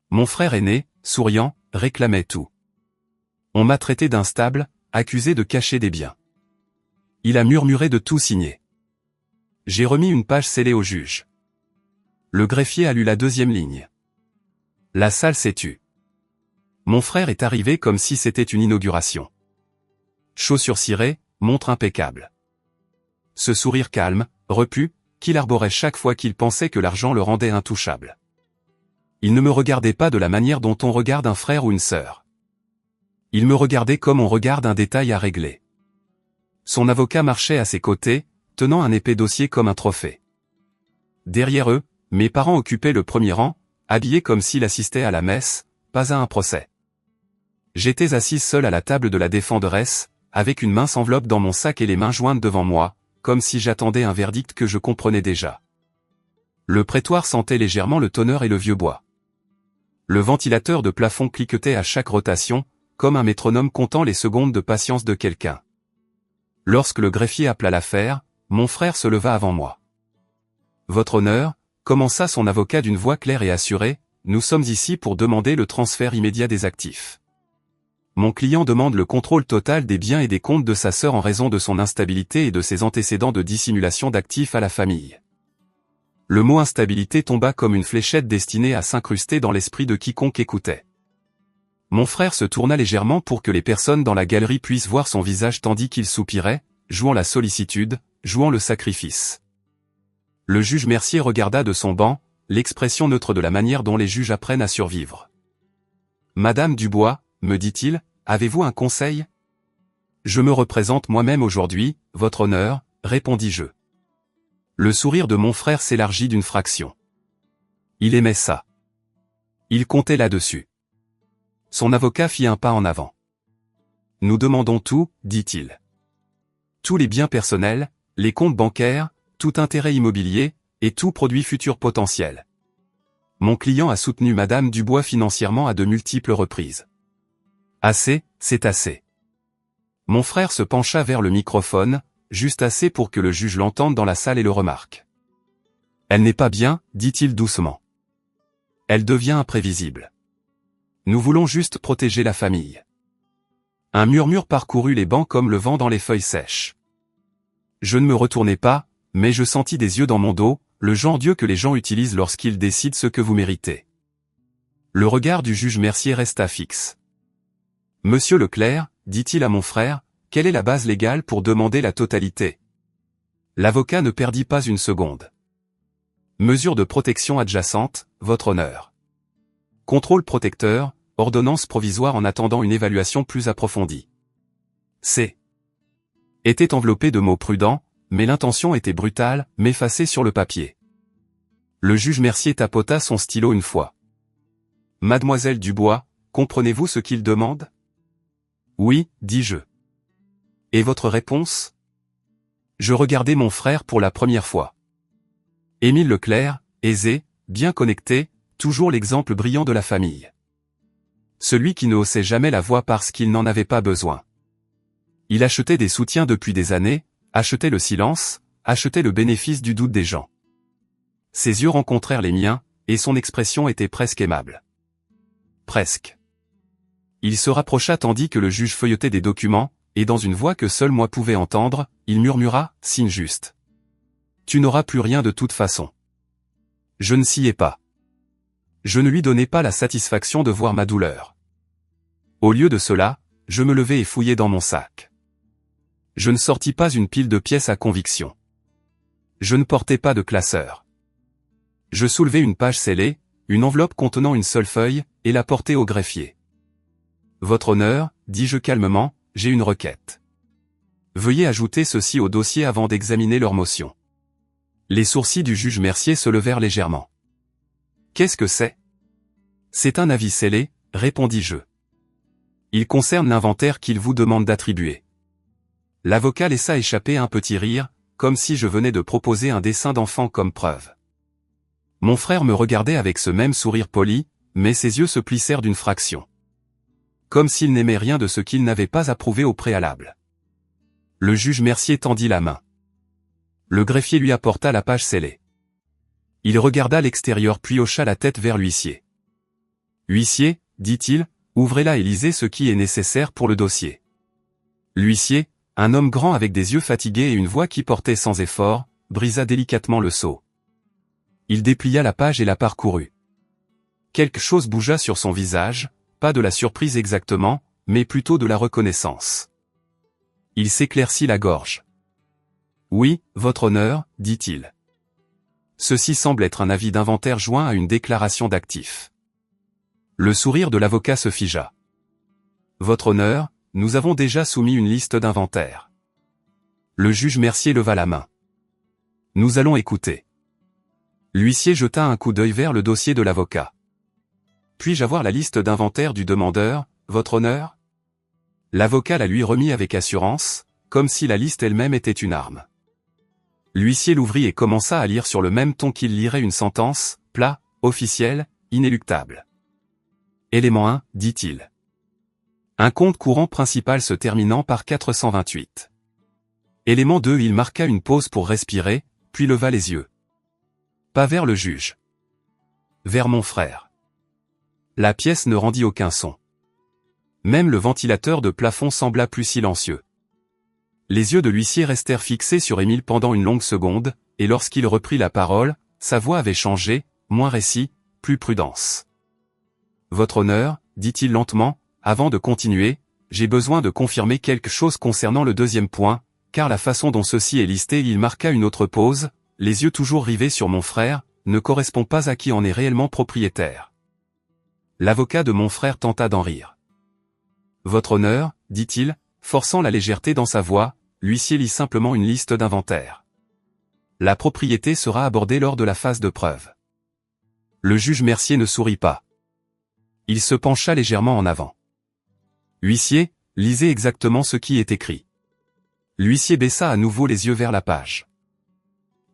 Mon frère aîné, souriant, réclamait tout. On m'a traité d'instable, accusé de cacher des biens. Il a murmuré de tout signer. J'ai remis une page scellée au juge. Le greffier a lu la deuxième ligne. La salle s'est tue. Mon frère est arrivé comme si c'était une inauguration. Chaussures cirées, montre impeccable. Ce sourire calme, repu, qu'il arborait chaque fois qu'il pensait que l'argent le rendait intouchable. Il ne me regardait pas de la manière dont on regarde un frère ou une sœur. Il me regardait comme on regarde un détail à régler. Son avocat marchait à ses côtés, tenant un épais dossier comme un trophée. Derrière eux, mes parents occupaient le premier rang, habillés comme s'ils assistaient à la messe, pas à un procès. J'étais assise seule à la table de la défenderesse, avec une mince enveloppe dans mon sac et les mains jointes devant moi, comme si j'attendais un verdict que je comprenais déjà. Le prétoire sentait légèrement le tonneur et le vieux bois. Le ventilateur de plafond cliquetait à chaque rotation, comme un métronome comptant les secondes de patience de quelqu'un. Lorsque le greffier appela l'affaire, mon frère se leva avant moi. « Votre honneur », commença son avocat d'une voix claire et assurée, « nous sommes ici pour demander le transfert immédiat des actifs. Mon client demande le contrôle total des biens et des comptes de sa sœur en raison de son instabilité et de ses antécédents de dissimulation d'actifs à la famille. » Le mot instabilité tomba comme une fléchette destinée à s'incruster dans l'esprit de quiconque écoutait. Mon frère se tourna légèrement pour que les personnes dans la galerie puissent voir son visage tandis qu'il soupirait, jouant la sollicitude, jouant le sacrifice. Le juge Mercier regarda de son banc, l'expression neutre de la manière dont les juges apprennent à survivre. « Madame Dubois, me dit-il, avez-vous un conseil ? » « Je me représente moi-même aujourd'hui, votre honneur, répondis-je. » Le sourire de mon frère s'élargit d'une fraction. Il aimait ça. Il comptait là-dessus. Son avocat fit un pas en avant. « Nous demandons tout, dit-il. Tous les biens personnels, les comptes bancaires, tout intérêt immobilier, et tout produit futur potentiel. » Mon client a soutenu Madame Dubois financièrement à de multiples reprises. Assez, c'est assez. Mon frère se pencha vers le microphone, juste assez pour que le juge l'entende dans la salle et le remarque. « Elle n'est pas bien, dit-il doucement. Elle devient imprévisible. Nous voulons juste protéger la famille. » Un murmure parcourut les bancs comme le vent dans les feuilles sèches. Je ne me retournai pas, mais je sentis des yeux dans mon dos, le genre d'yeux que les gens utilisent lorsqu'ils décident ce que vous méritez. Le regard du juge Mercier resta fixe. « Monsieur Leclerc, dit-il à mon frère, quelle est la base légale pour demander la totalité ? » L'avocat ne perdit pas une seconde. « Mesure de protection adjacente, votre honneur. Contrôle protecteur, ordonnance provisoire en attendant une évaluation plus approfondie. » C. Était enveloppé de mots prudents, mais l'intention était brutale, m'effacer sur le papier. Le juge Mercier tapota son stylo une fois. « Mademoiselle Dubois, comprenez-vous ce qu'il demande ? » « Oui, dis-je. » « Et votre réponse ? » Je regardai mon frère pour la première fois. Émile Leclerc, aisé, bien connecté, toujours l'exemple brillant de la famille. Celui qui ne haussait jamais la voix parce qu'il n'en avait pas besoin. Il achetait des soutiens depuis des années, achetait le silence, achetait le bénéfice du doute des gens. Ses yeux rencontrèrent les miens, et son expression était presque aimable. Presque. Il se rapprocha tandis que le juge feuilletait des documents, et dans une voix que seul moi pouvais entendre, il murmura, signe juste. « Tu n'auras plus rien de toute façon. » Je ne sciais pas. Je ne lui donnais pas la satisfaction de voir ma douleur. Au lieu de cela, je me levai et fouillai dans mon sac. Je ne sortis pas une pile de pièces à conviction. Je ne portais pas de classeur. Je soulevai une page scellée, une enveloppe contenant une seule feuille, et la portai au greffier. « Votre honneur, dis-je calmement, j'ai une requête. Veuillez ajouter ceci au dossier avant d'examiner leur motion. » Les sourcils du juge Mercier se levèrent légèrement. « Qu'est-ce que c'est ? » ?»« C'est un avis scellé, répondis-je. Il concerne l'inventaire qu'il vous demande d'attribuer. » L'avocat laissa échapper un petit rire, comme si je venais de proposer un dessin d'enfant comme preuve. Mon frère me regardait avec ce même sourire poli, mais ses yeux se plissèrent d'une fraction. Comme s'il n'aimait rien de ce qu'il n'avait pas approuvé au préalable. Le juge Mercier tendit la main. Le greffier lui apporta la page scellée. Il regarda l'extérieur puis hocha la tête vers l'huissier. « Huissier, dit-il, ouvrez-la et lisez ce qui est nécessaire pour le dossier. L'huissier, un homme grand avec des yeux fatigués et une voix qui portait sans effort, brisa délicatement le sceau. Il déplia la page et la parcourut. Quelque chose bougea sur son visage, pas de la surprise exactement, mais plutôt de la reconnaissance. Il s'éclaircit la gorge. « Oui, votre honneur, dit-il. Ceci semble être un avis d'inventaire joint à une déclaration d'actifs. » Le sourire de l'avocat se figea. « Votre honneur, nous avons déjà soumis une liste d'inventaire. » Le juge Mercier leva la main. « Nous allons écouter. » L'huissier jeta un coup d'œil vers le dossier de l'avocat. « Puis-je avoir la liste d'inventaire du demandeur, votre honneur ?» L'avocat la lui remit avec assurance, comme si la liste elle-même était une arme. L'huissier l'ouvrit et commença à lire sur le même ton qu'il lirait une sentence, plat, officiel, inéluctable. Élément 1, dit-il. Un compte courant principal se terminant par 428. Élément 2, il marqua une pause pour respirer, puis leva les yeux. Pas vers le juge. Vers mon frère. La pièce ne rendit aucun son. Même le ventilateur de plafond sembla plus silencieux. Les yeux de l'huissier restèrent fixés sur Émile pendant une longue seconde, et lorsqu'il reprit la parole, sa voix avait changé, moins récit, plus prudence. Votre honneur, dit-il lentement, avant de continuer, j'ai besoin de confirmer quelque chose concernant le deuxième point, car la façon dont ceci est listé, il marqua une autre pause, les yeux toujours rivés sur mon frère, ne correspond pas à qui en est réellement propriétaire. L'avocat de mon frère tenta d'en rire. Votre honneur, dit-il, forçant la légèreté dans sa voix, l'huissier lit simplement une liste d'inventaire. La propriété sera abordée lors de la phase de preuve. Le juge Mercier ne sourit pas. Il se pencha légèrement en avant. Huissier, lisez exactement ce qui est écrit. L'huissier baissa à nouveau les yeux vers la page.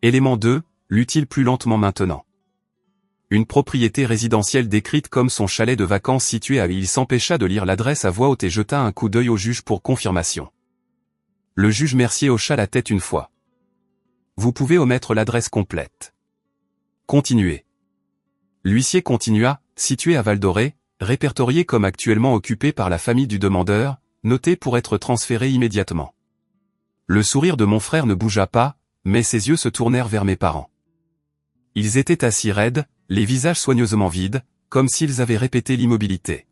Élément 2, lut-il plus lentement maintenant. Une propriété résidentielle décrite comme son chalet de vacances situé à... Il s'empêcha de lire l'adresse à voix haute et jeta un coup d'œil au juge pour confirmation. Le juge Mercier hocha la tête une fois. Vous pouvez omettre l'adresse complète. Continuez. L'huissier continua, situé à Val-d'Orée, répertorié comme actuellement occupé par la famille du demandeur, noté pour être transféré immédiatement. Le sourire de mon frère ne bougea pas, mais ses yeux se tournèrent vers mes parents. Ils étaient assis raides, les visages soigneusement vides, comme s'ils avaient répété l'immobilité.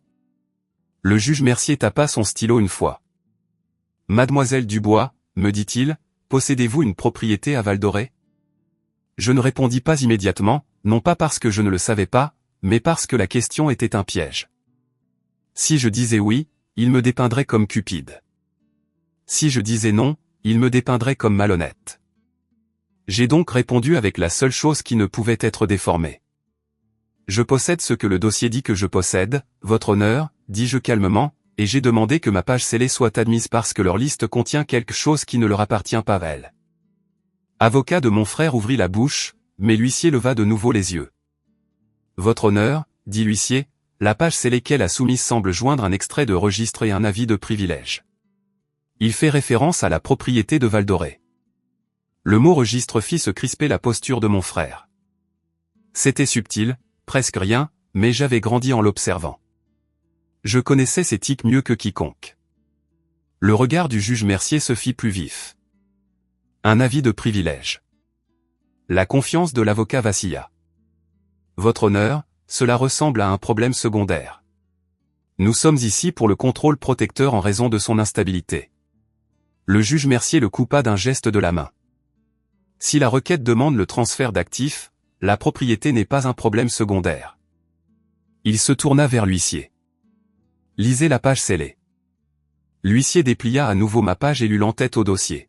Le juge Mercier tapa son stylo une fois. « Mademoiselle Dubois, me dit-il, possédez-vous une propriété à Val-d'Orée » Je ne répondis pas immédiatement, non pas parce que je ne le savais pas, mais parce que la question était un piège. Si je disais oui, il me dépeindrait comme cupide. Si je disais non, il me dépeindrait comme malhonnête. J'ai donc répondu avec la seule chose qui ne pouvait être déformée. Je possède ce que le dossier dit que je possède, votre honneur, dis-je calmement, et j'ai demandé que ma page scellée soit admise parce que leur liste contient quelque chose qui ne leur appartient pas à elle. Avocat de mon frère ouvrit la bouche, mais l'huissier leva de nouveau les yeux. Votre honneur, dit l'huissier, la page scellée qu'elle a soumise semble joindre un extrait de registre et un avis de privilège. Il fait référence à la propriété de Val-d'Orée. Le mot registre fit se crisper la posture de mon frère. C'était subtil, presque rien, mais j'avais grandi en l'observant. Je connaissais ses tics mieux que quiconque. Le regard du juge Mercier se fit plus vif. Un avis de privilège. La confiance de l'avocat vacilla. Votre honneur, cela ressemble à un problème secondaire. Nous sommes ici pour le contrôle protecteur en raison de son instabilité. Le juge Mercier le coupa d'un geste de la main. Si la requête demande le transfert d'actifs, la propriété n'est pas un problème secondaire. Il se tourna vers l'huissier. Lisez la page scellée. L'huissier déplia à nouveau ma page et lut l'entête au dossier.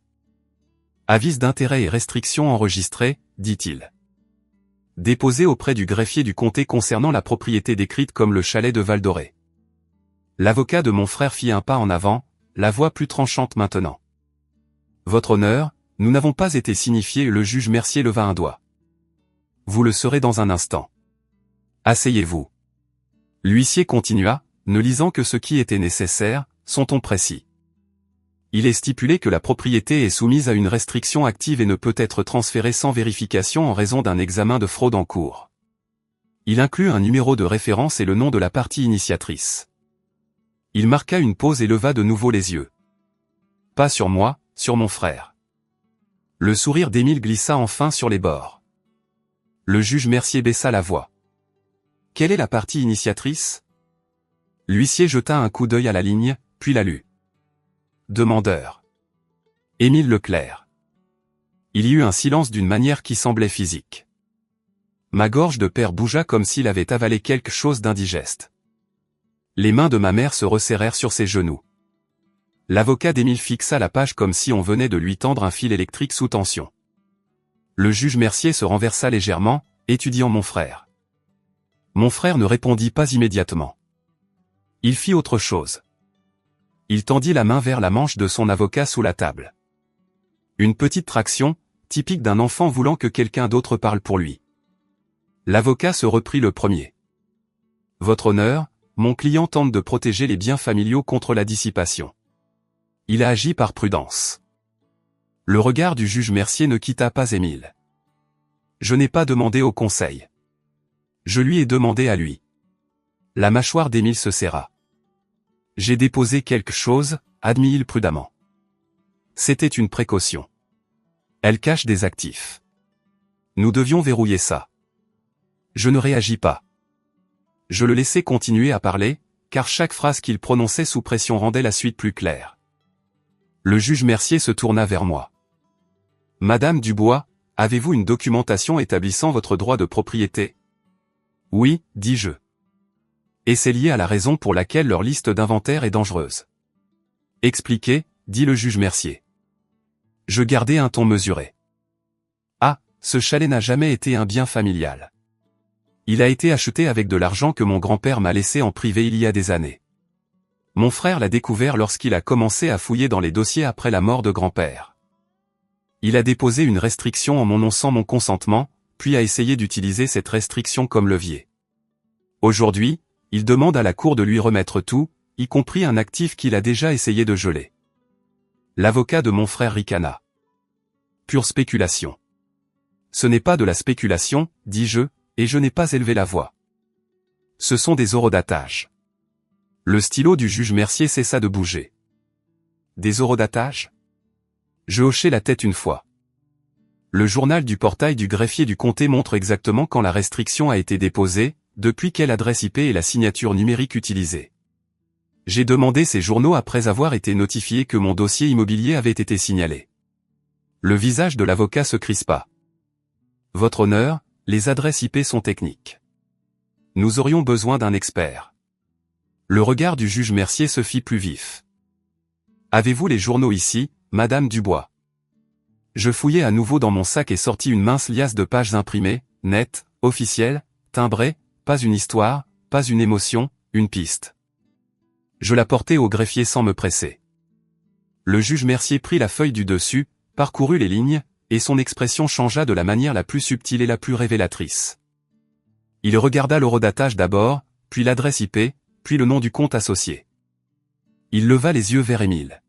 Avis d'intérêt et restrictions enregistrés, dit-il. Déposé auprès du greffier du comté concernant la propriété décrite comme le chalet de Val-d'Orée. L'avocat de mon frère fit un pas en avant, la voix plus tranchante maintenant. Votre honneur, nous n'avons pas été signifiés. Le juge Mercier leva un doigt. Vous le serez dans un instant. Asseyez-vous. L'huissier continua, ne lisant que ce qui était nécessaire, son ton précis. Il est stipulé que la propriété est soumise à une restriction active et ne peut être transférée sans vérification en raison d'un examen de fraude en cours. Il inclut un numéro de référence et le nom de la partie initiatrice. Il marqua une pause et leva de nouveau les yeux. Pas sur moi, sur mon frère. Le sourire d'Émile glissa enfin sur les bords. Le juge Mercier baissa la voix. Quelle est la partie initiatrice? L'huissier jeta un coup d'œil à la ligne, puis la lut. Demandeur. Émile Leclerc. Il y eut un silence d'une manière qui semblait physique. Ma gorge de père bougea comme s'il avait avalé quelque chose d'indigeste. Les mains de ma mère se resserrèrent sur ses genoux. L'avocat d'Émile fixa la page comme si on venait de lui tendre un fil électrique sous tension. Le juge Mercier se renversa légèrement, étudiant mon frère. Mon frère ne répondit pas immédiatement. Il fit autre chose. Il tendit la main vers la manche de son avocat sous la table. Une petite traction, typique d'un enfant voulant que quelqu'un d'autre parle pour lui. L'avocat se reprit le premier. Votre honneur, mon client tente de protéger les biens familiaux contre la dissipation. Il a agi par prudence. Le regard du juge Mercier ne quitta pas Émile. Je n'ai pas demandé au conseil. Je lui ai demandé à lui. La mâchoire d'Émile se serra. J'ai déposé quelque chose, admit-il prudemment. C'était une précaution. Elle cache des actifs. Nous devions verrouiller ça. Je ne réagis pas. Je le laissais continuer à parler, car chaque phrase qu'il prononçait sous pression rendait la suite plus claire. Le juge Mercier se tourna vers moi. Madame Dubois, avez-vous une documentation établissant votre droit de propriété? Oui, dis-je. Et c'est lié à la raison pour laquelle leur liste d'inventaire est dangereuse. Expliquez, dit le juge Mercier. Je gardai un ton mesuré. Ah, ce chalet n'a jamais été un bien familial. Il a été acheté avec de l'argent que mon grand-père m'a laissé en privé il y a des années. Mon frère l'a découvert lorsqu'il a commencé à fouiller dans les dossiers après la mort de grand-père. Il a déposé une restriction en mon nom sans mon consentement, puis a essayé d'utiliser cette restriction comme levier. Aujourd'hui, il demande à la cour de lui remettre tout, y compris un actif qu'il a déjà essayé de geler. L'avocat de mon frère ricana. Pure spéculation. Ce n'est pas de la spéculation, dis-je, et je n'ai pas élevé la voix. Ce sont des horodatages. Le stylo du juge Mercier cessa de bouger. Des horodatages? Je hochai la tête une fois. Le journal du portail du greffier du comté montre exactement quand la restriction a été déposée, depuis quelle adresse IP et la signature numérique utilisée. J'ai demandé ces journaux après avoir été notifié que mon dossier immobilier avait été signalé. Le visage de l'avocat se crispa. Votre honneur, les adresses IP sont techniques. Nous aurions besoin d'un expert. Le regard du juge Mercier se fit plus vif. Avez-vous les journaux ici, Madame Dubois? Je fouillai à nouveau dans mon sac et sortis une mince liasse de pages imprimées, nettes, officielles, timbrées, pas une histoire, pas une émotion, une piste. Je la portai au greffier sans me presser. Le juge Mercier prit la feuille du dessus, parcourut les lignes, et son expression changea de la manière la plus subtile et la plus révélatrice. Il regarda l'horodatage d'abord, puis l'adresse IP, puis le nom du compte associé. Il leva les yeux vers Émile.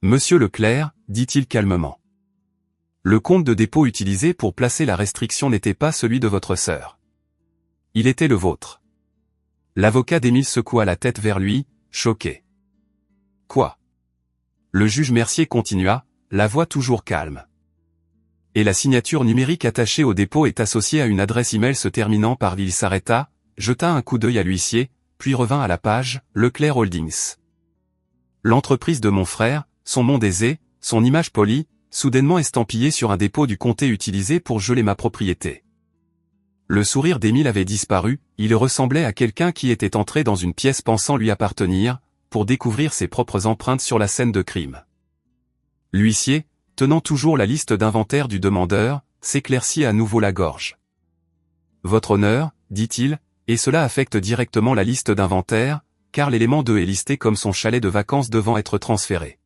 Monsieur Leclerc, dit-il calmement. Le compte de dépôt utilisé pour placer la restriction n'était pas celui de votre sœur. Il était le vôtre. L'avocat d'Émile secoua la tête vers lui, choqué. Quoi? Le juge Mercier continua, la voix toujours calme. Et la signature numérique attachée au dépôt est associée à une adresse email se terminant par il s'arrêta, jeta un coup d'œil à l'huissier, puis revint à la page, Leclerc Holdings. L'entreprise de mon frère, son nom d'aisé, son image polie, soudainement estampillée sur un dépôt du comté utilisé pour geler ma propriété. Le sourire d'Émile avait disparu, il ressemblait à quelqu'un qui était entré dans une pièce pensant lui appartenir, pour découvrir ses propres empreintes sur la scène de crime. L'huissier, tenant toujours la liste d'inventaire du demandeur, s'éclaircit à nouveau la gorge. Votre honneur, dit-il, et cela affecte directement la liste d'inventaire, car l'élément 2 est listé comme son chalet de vacances devant être transféré.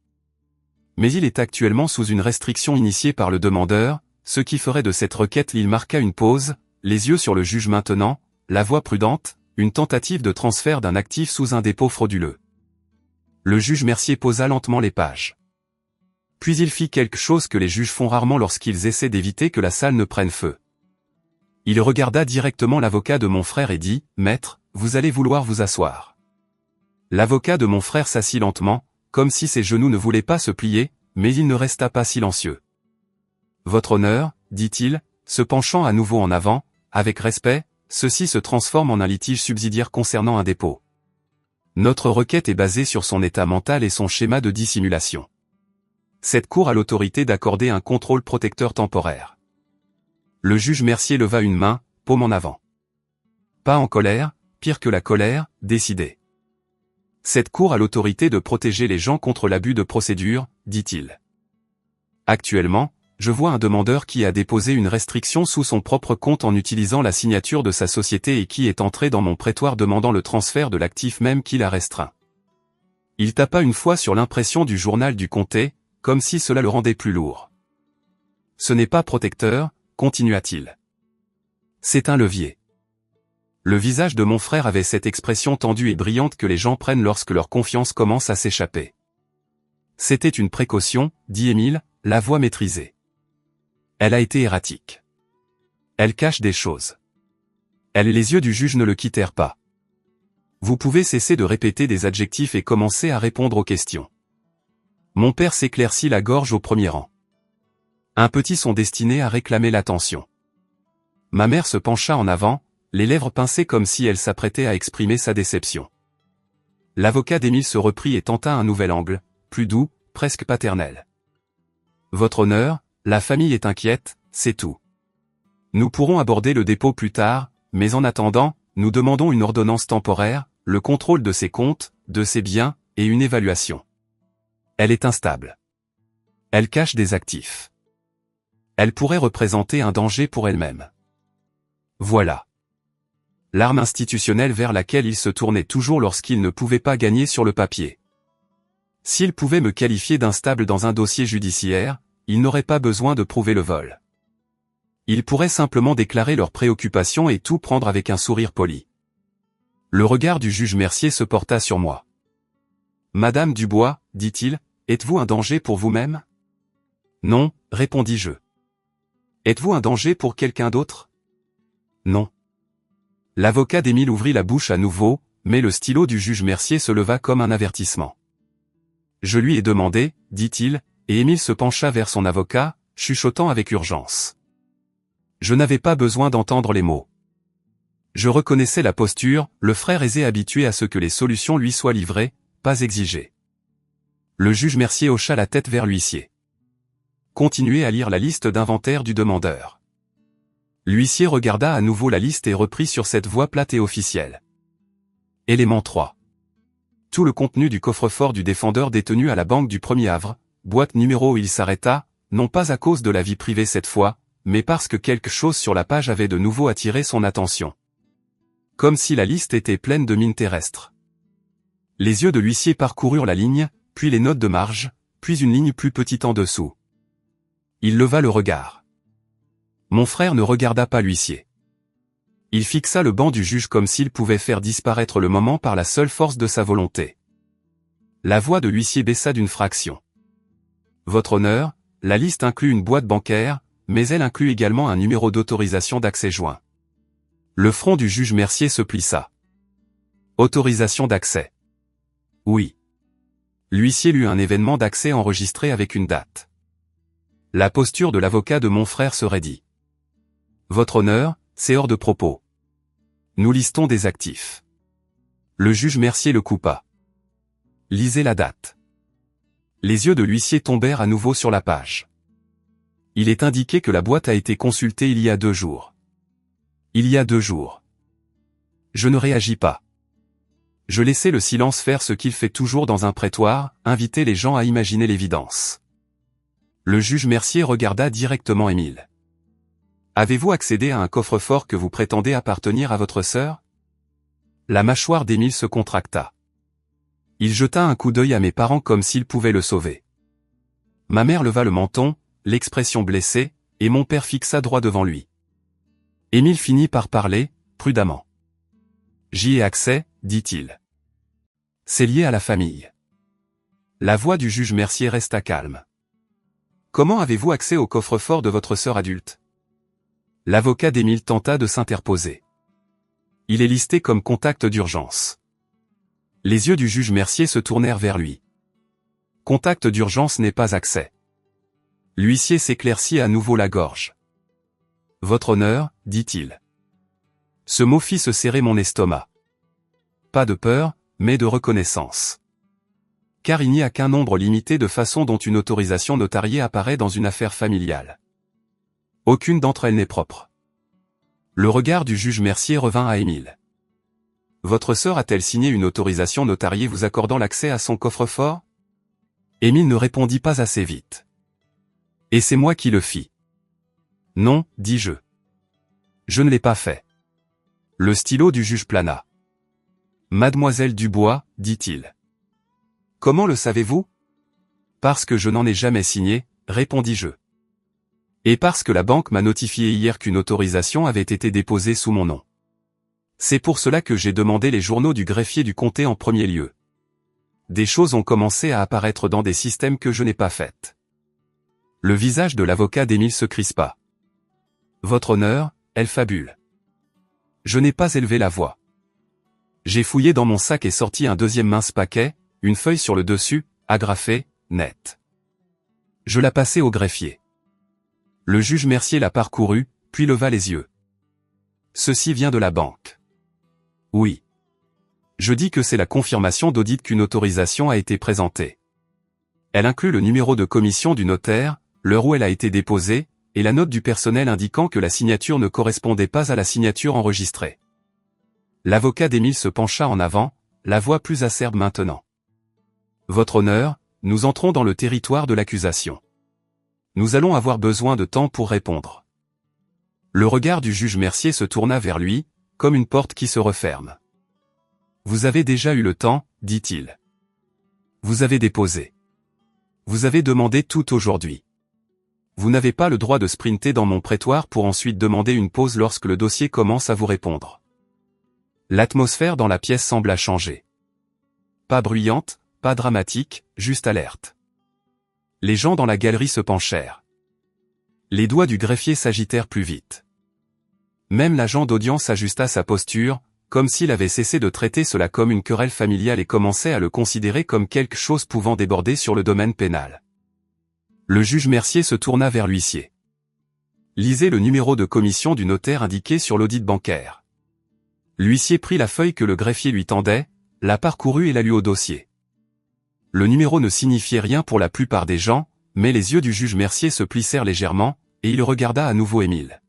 Mais il est actuellement sous une restriction initiée par le demandeur, ce qui ferait de cette requête. Il marqua une pause, les yeux sur le juge maintenant, la voix prudente, une tentative de transfert d'un actif sous un dépôt frauduleux. Le juge Mercier posa lentement les pages. Puis il fit quelque chose que les juges font rarement lorsqu'ils essaient d'éviter que la salle ne prenne feu. Il regarda directement l'avocat de mon frère et dit, « Maître, vous allez vouloir vous asseoir. » L'avocat de mon frère s'assit lentement, comme si ses genoux ne voulaient pas se plier, mais il ne resta pas silencieux. « Votre honneur, dit-il, se penchant à nouveau en avant, avec respect, ceci se transforme en un litige subsidiaire concernant un dépôt. Notre requête est basée sur son état mental et son schéma de dissimulation. Cette cour a l'autorité d'accorder un contrôle protecteur temporaire. » Le juge Mercier leva une main, paume en avant. Pas en colère, pire que la colère, décidé. Cette cour a l'autorité de protéger les gens contre l'abus de procédure, dit-il. Actuellement, je vois un demandeur qui a déposé une restriction sous son propre compte en utilisant la signature de sa société et qui est entré dans mon prétoire demandant le transfert de l'actif même qu'il a restreint. Il tapa une fois sur l'impression du journal du comté, comme si cela le rendait plus lourd. Ce n'est pas protecteur, continua-t-il. C'est un levier. Le visage de mon frère avait cette expression tendue et brillante que les gens prennent lorsque leur confiance commence à s'échapper. C'était une précaution, dit Émile, la voix maîtrisée. Elle a été erratique. Elle cache des choses. Les yeux du juge ne le quittèrent pas. Vous pouvez cesser de répéter des adjectifs et commencer à répondre aux questions. Mon père s'éclaircit la gorge au premier rang. Un petit son destiné à réclamer l'attention. Ma mère se pencha en avant, les lèvres pincées comme si elle s'apprêtait à exprimer sa déception. L'avocat d'Émile se reprit et tenta un nouvel angle, plus doux, presque paternel. Votre honneur, la famille est inquiète, c'est tout. Nous pourrons aborder le dépôt plus tard, mais en attendant, nous demandons une ordonnance temporaire, le contrôle de ses comptes, de ses biens, et une évaluation. Elle est instable. Elle cache des actifs. Elle pourrait représenter un danger pour elle-même. Voilà. L'arme institutionnelle vers laquelle il se tournait toujours lorsqu'il ne pouvait pas gagner sur le papier. S'il pouvait me qualifier d'instable dans un dossier judiciaire, il n'aurait pas besoin de prouver le vol. Il pourrait simplement déclarer leurs préoccupations et tout prendre avec un sourire poli. Le regard du juge Mercier se porta sur moi. « Madame Dubois, dit-il, êtes-vous un danger pour vous-même ? » « Non, répondis-je. » « Êtes-vous un danger pour quelqu'un d'autre ? » ?»« Non. » L'avocat d'Émile ouvrit la bouche à nouveau, mais le stylo du juge Mercier se leva comme un avertissement. « Je lui ai demandé, dit-il, et Émile se pencha vers son avocat, chuchotant avec urgence. Je n'avais pas besoin d'entendre les mots. Je reconnaissais la posture, le frère aisé habitué à ce que les solutions lui soient livrées, pas exigées. Le juge Mercier hocha la tête vers l'huissier. Continuez à lire la liste d'inventaire du demandeur. L'huissier regarda à nouveau la liste et reprit sur cette voix plate et officielle. Élément 3. Tout le contenu du coffre-fort du défendeur détenu à la banque du 1er Havre, boîte numéro où il s'arrêta, non pas à cause de la vie privée cette fois, mais parce que quelque chose sur la page avait de nouveau attiré son attention. Comme si la liste était pleine de mines terrestres. Les yeux de l'huissier parcoururent la ligne, puis les notes de marge, puis une ligne plus petite en dessous. Il leva le regard. Mon frère ne regarda pas l'huissier. Il fixa le banc du juge comme s'il pouvait faire disparaître le moment par la seule force de sa volonté. La voix de l'huissier baissa d'une fraction. Votre honneur, la liste inclut une boîte bancaire, mais elle inclut également un numéro d'autorisation d'accès joint. Le front du juge Mercier se plissa. Autorisation d'accès. Oui. L'huissier lut un événement d'accès enregistré avec une date. La posture de l'avocat de mon frère se raidit. Votre honneur, c'est hors de propos. Nous listons des actifs. Le juge Mercier le coupa. Lisez la date. Les yeux de l'huissier tombèrent à nouveau sur la page. Il est indiqué que la boîte a été consultée il y a 2 jours. Il y a 2 jours. Je ne réagis pas. Je laissais le silence faire ce qu'il fait toujours dans un prétoire, inviter les gens à imaginer l'évidence. Le juge Mercier regarda directement Émile. Avez-vous accédé à un coffre-fort que vous prétendez appartenir à votre sœur ? La mâchoire d'Émile se contracta. Il jeta un coup d'œil à mes parents comme s'ils pouvaient le sauver. Ma mère leva le menton, l'expression blessée, et mon père fixa droit devant lui. Émile finit par parler, prudemment. J'y ai accès, dit-il. C'est lié à la famille. La voix du juge Mercier resta calme. Comment avez-vous accès au coffre-fort de votre sœur adulte ? L'avocat d'Émile tenta de s'interposer. Il est listé comme contact d'urgence. Les yeux du juge Mercier se tournèrent vers lui. Contact d'urgence n'est pas accès. L'huissier s'éclaircit à nouveau la gorge. Votre honneur, dit-il. Ce mot fit se serrer mon estomac. Pas de peur, mais de reconnaissance. Car il n'y a qu'un nombre limité de façons dont une autorisation notariée apparaît dans une affaire familiale. Aucune d'entre elles n'est propre. Le regard du juge Mercier revint à Émile. Votre sœur a-t-elle signé une autorisation notariée vous accordant l'accès à son coffre-fort? Émile ne répondit pas assez vite. Et c'est moi qui le fis. Non, dis-je. Je ne l'ai pas fait. Le stylo du juge plana. Mademoiselle Dubois, dit-il. Comment le savez-vous? Parce que je n'en ai jamais signé, répondis-je. Et parce que la banque m'a notifié hier qu'une autorisation avait été déposée sous mon nom. C'est pour cela que j'ai demandé les journaux du greffier du comté en premier lieu. Des choses ont commencé à apparaître dans des systèmes que je n'ai pas faites. Le visage de l'avocat d'Émile se crispa. Votre honneur, elle fabule. Je n'ai pas élevé la voix. J'ai fouillé dans mon sac et sorti un deuxième mince paquet, une feuille sur le dessus, agrafée, nette. Je la passai au greffier. Le juge Mercier la parcourut, puis leva les yeux. Ceci vient de la banque. Oui. Je dis que c'est la confirmation d'audit qu'une autorisation a été présentée. Elle inclut le numéro de commission du notaire, l'heure où elle a été déposée, et la note du personnel indiquant que la signature ne correspondait pas à la signature enregistrée. L'avocat d'Émile se pencha en avant, la voix plus acerbe maintenant. Votre honneur, nous entrons dans le territoire de l'accusation. Nous allons avoir besoin de temps pour répondre. Le regard du juge Mercier se tourna vers lui, comme une porte qui se referme. Vous avez déjà eu le temps, dit-il. Vous avez déposé. Vous avez demandé tout aujourd'hui. Vous n'avez pas le droit de sprinter dans mon prétoire pour ensuite demander une pause lorsque le dossier commence à vous répondre. L'atmosphère dans la pièce sembla changer. Pas bruyante, pas dramatique, juste alerte. Les gens dans la galerie se penchèrent. Les doigts du greffier s'agitèrent plus vite. Même l'agent d'audience ajusta sa posture, comme s'il avait cessé de traiter cela comme une querelle familiale et commençait à le considérer comme quelque chose pouvant déborder sur le domaine pénal. Le juge Mercier se tourna vers l'huissier. Lisez le numéro de commission du notaire indiqué sur l'audit bancaire. L'huissier prit la feuille que le greffier lui tendait, la parcourut et la lut au dossier. Le numéro ne signifiait rien pour la plupart des gens, mais les yeux du juge Mercier se plissèrent légèrement, et il regarda à nouveau Émile.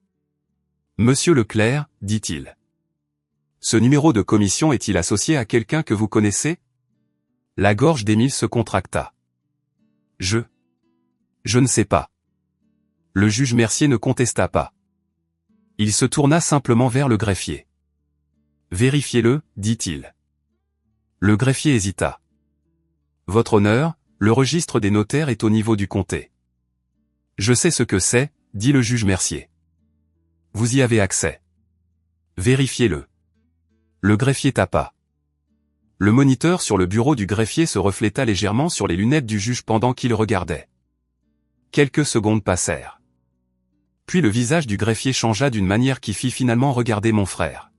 Monsieur Leclerc, dit-il. Ce numéro de commission est-il associé à quelqu'un que vous connaissez? La gorge d'Émile se contracta. Je ne sais pas. Le juge Mercier ne contesta pas. Il se tourna simplement vers le greffier. Vérifiez-le, dit-il. Le greffier hésita. Votre honneur, le registre des notaires est au niveau du comté. Je sais ce que c'est, dit le juge Mercier. Vous y avez accès. Vérifiez-le. Le greffier tapa. Le moniteur sur le bureau du greffier se refléta légèrement sur les lunettes du juge pendant qu'il regardait. Quelques secondes passèrent. Puis le visage du greffier changea d'une manière qui fit finalement regarder mon frère.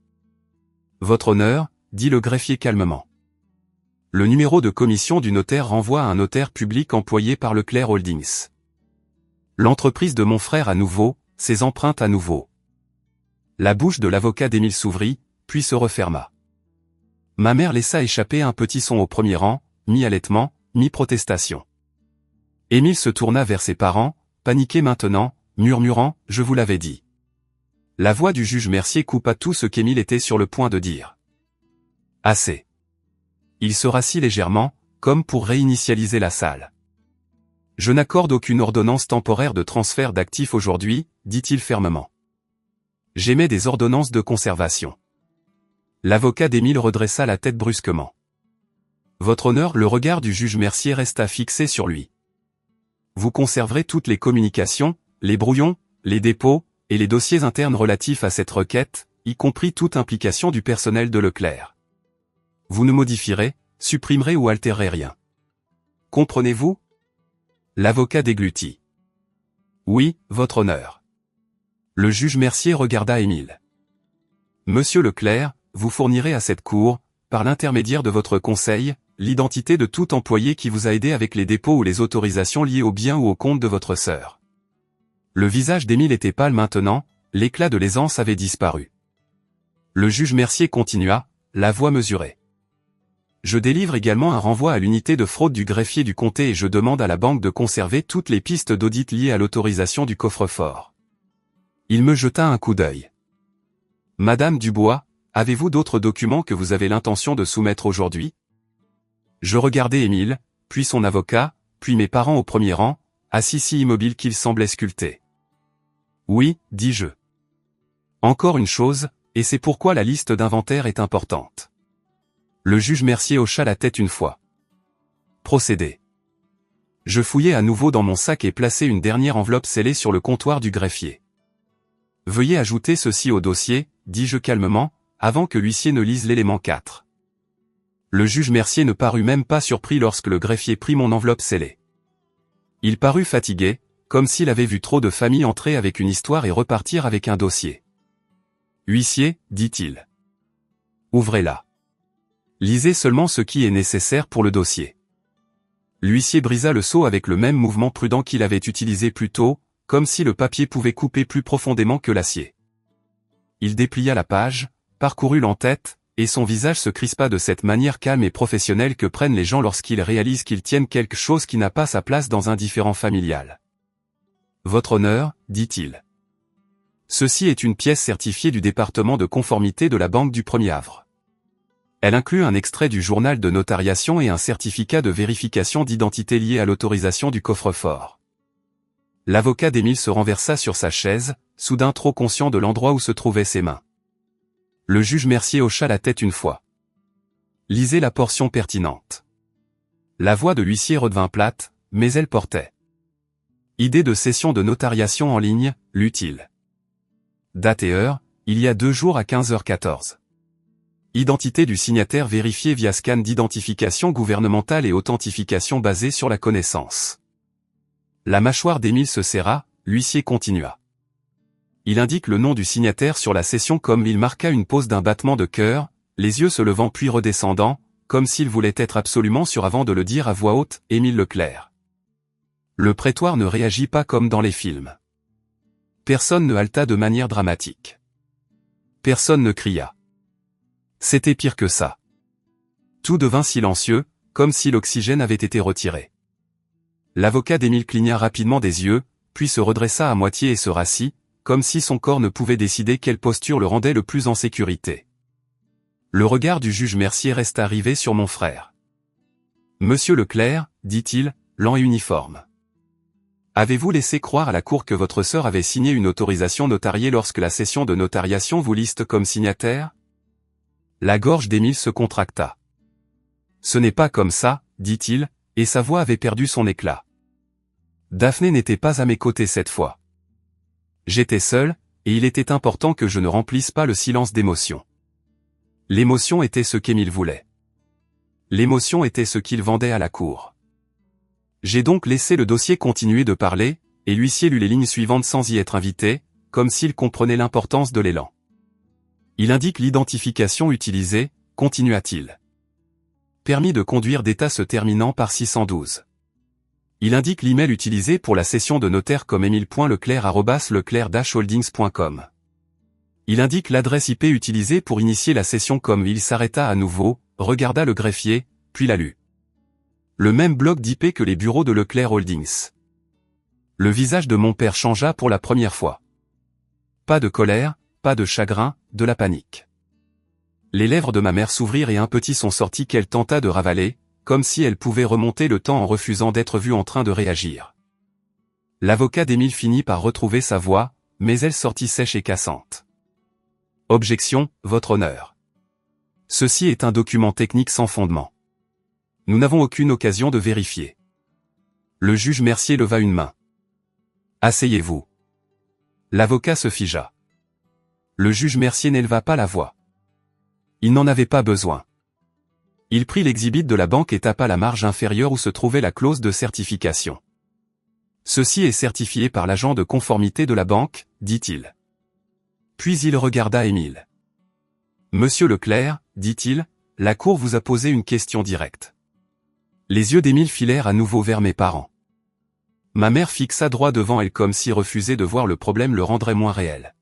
Votre honneur, dit le greffier calmement. Le numéro de commission du notaire renvoie à un notaire public employé par Leclerc Holdings. L'entreprise de mon frère à nouveau, ses empreintes à nouveau. La bouche de l'avocat d'Émile s'ouvrit, puis se referma. Ma mère laissa échapper un petit son au premier rang, mi-halètement, mi-protestation. Émile se tourna vers ses parents, paniqué maintenant, murmurant « Je vous l'avais dit ». La voix du juge Mercier coupa tout ce qu'Émile était sur le point de dire. Assez. Il se rassit légèrement, comme pour réinitialiser la salle. Je n'accorde aucune ordonnance temporaire de transfert d'actifs aujourd'hui, dit-il fermement. J'émets des ordonnances de conservation. L'avocat d'Émile redressa la tête brusquement. Votre honneur, le regard du juge Mercier resta fixé sur lui. Vous conserverez toutes les communications, les brouillons, les dépôts, et les dossiers internes relatifs à cette requête, y compris toute implication du personnel de Leclerc. Vous ne modifierez, supprimerez ou altérerez rien. Comprenez-vous? L'avocat déglutit. Oui, votre honneur. Le juge Mercier regarda Émile. Monsieur Leclerc, vous fournirez à cette cour, par l'intermédiaire de votre conseil, l'identité de tout employé qui vous a aidé avec les dépôts ou les autorisations liées aux biens ou au compte de votre sœur. Le visage d'Émile était pâle maintenant, l'éclat de l'aisance avait disparu. Le juge Mercier continua, la voix mesurée. Je délivre également un renvoi à l'unité de fraude du greffier du comté et je demande à la banque de conserver toutes les pistes d'audit liées à l'autorisation du coffre-fort. Il me jeta un coup d'œil. Madame Dubois, avez-vous d'autres documents que vous avez l'intention de soumettre aujourd'hui? Je regardai Émile, puis son avocat, puis mes parents au premier rang, assis si immobiles qu'ils semblaient sculptés. Oui, dis-je. Encore une chose, et c'est pourquoi la liste d'inventaire est importante. Le juge Mercier hocha la tête une fois. Procédez. Je fouillai à nouveau dans mon sac et plaçai une dernière enveloppe scellée sur le comptoir du greffier. Veuillez ajouter ceci au dossier, dis-je calmement, avant que l'huissier ne lise l'élément 4. Le juge Mercier ne parut même pas surpris lorsque le greffier prit mon enveloppe scellée. Il parut fatigué, comme s'il avait vu trop de familles entrer avec une histoire et repartir avec un dossier. Huissier, dit-il. Ouvrez-la. Lisez seulement ce qui est nécessaire pour le dossier. L'huissier brisa le sceau avec le même mouvement prudent qu'il avait utilisé plus tôt, comme si le papier pouvait couper plus profondément que l'acier. Il déplia la page, parcourut l'entête, et son visage se crispa de cette manière calme et professionnelle que prennent les gens lorsqu'ils réalisent qu'ils tiennent quelque chose qui n'a pas sa place dans un différend familial. Votre honneur, dit-il. Ceci est une pièce certifiée du département de conformité de la Banque du 1er Havre. Elle inclut un extrait du journal de notariation et un certificat de vérification d'identité lié à l'autorisation du coffre-fort. L'avocat d'Émile se renversa sur sa chaise, soudain trop conscient de l'endroit où se trouvaient ses mains. Le juge Mercier hocha la tête une fois. Lisez la portion pertinente. La voix de l'huissier redevint plate, mais elle portait. Idée de session de notariation en ligne, lut-il. Date et heure, il y a 2 jours à 15h14. Identité du signataire vérifiée via scan d'identification gouvernementale et authentification basée sur la connaissance. La mâchoire d'Émile se serra, l'huissier continua. Il indique le nom du signataire sur la session comme il marqua une pause d'un battement de cœur, les yeux se levant puis redescendant, comme s'il voulait être absolument sûr avant de le dire à voix haute, Émile Leclerc. Le prétoire ne réagit pas comme dans les films. Personne ne haleta de manière dramatique. Personne ne cria. C'était pire que ça. Tout devint silencieux, comme si l'oxygène avait été retiré. L'avocat d'Émile cligna rapidement des yeux, puis se redressa à moitié et se rassit, comme si son corps ne pouvait décider quelle posture le rendait le plus en sécurité. Le regard du juge Mercier resta rivé sur mon frère. Monsieur Leclerc, dit-il, lent et uniforme. Avez-vous laissé croire à la cour que votre sœur avait signé une autorisation notariée lorsque la session de notariation vous liste comme signataire? La gorge d'Émile se contracta. Ce n'est pas comme ça, dit-il, et sa voix avait perdu son éclat. Daphné n'était pas à mes côtés cette fois. J'étais seul, et il était important que je ne remplisse pas le silence d'émotion. L'émotion était ce qu'Émile voulait. L'émotion était ce qu'il vendait à la cour. J'ai donc laissé le dossier continuer de parler, et l'huissier lut les lignes suivantes sans y être invité, comme s'il comprenait l'importance de l'élan. Il indique l'identification utilisée, continua-t-il. Permis de conduire d'état se terminant par 612. Il indique l'email utilisé pour la session de notaire comme emile.leclerc@leclerc-holdings.com. Il indique l'adresse IP utilisée pour initier la session comme il s'arrêta à nouveau, regarda le greffier, puis la lut. Le même bloc d'IP que les bureaux de Leclerc Holdings. Le visage de mon père changea pour la première fois. Pas de colère, pas de chagrin, de la panique. Les lèvres de ma mère s'ouvrirent et un petit son sortit qu'elle tenta de ravaler, comme si elle pouvait remonter le temps en refusant d'être vue en train de réagir. L'avocat d'Émile finit par retrouver sa voix, mais elle sortit sèche et cassante. Objection, votre honneur. Ceci est un document technique sans fondement. Nous n'avons aucune occasion de vérifier. Le juge Mercier leva une main. Asseyez-vous. L'avocat se figea. Le juge Mercier n'éleva pas la voix. Il n'en avait pas besoin. Il prit l'exhibit de la banque et tapa la marge inférieure où se trouvait la clause de certification. Ceci est certifié par l'agent de conformité de la banque, dit-il. Puis il regarda Émile. Monsieur Leclerc, dit-il, la cour vous a posé une question directe. Les yeux d'Émile filèrent à nouveau vers mes parents. Ma mère fixa droit devant elle comme si refuser de voir le problème le rendrait moins réel.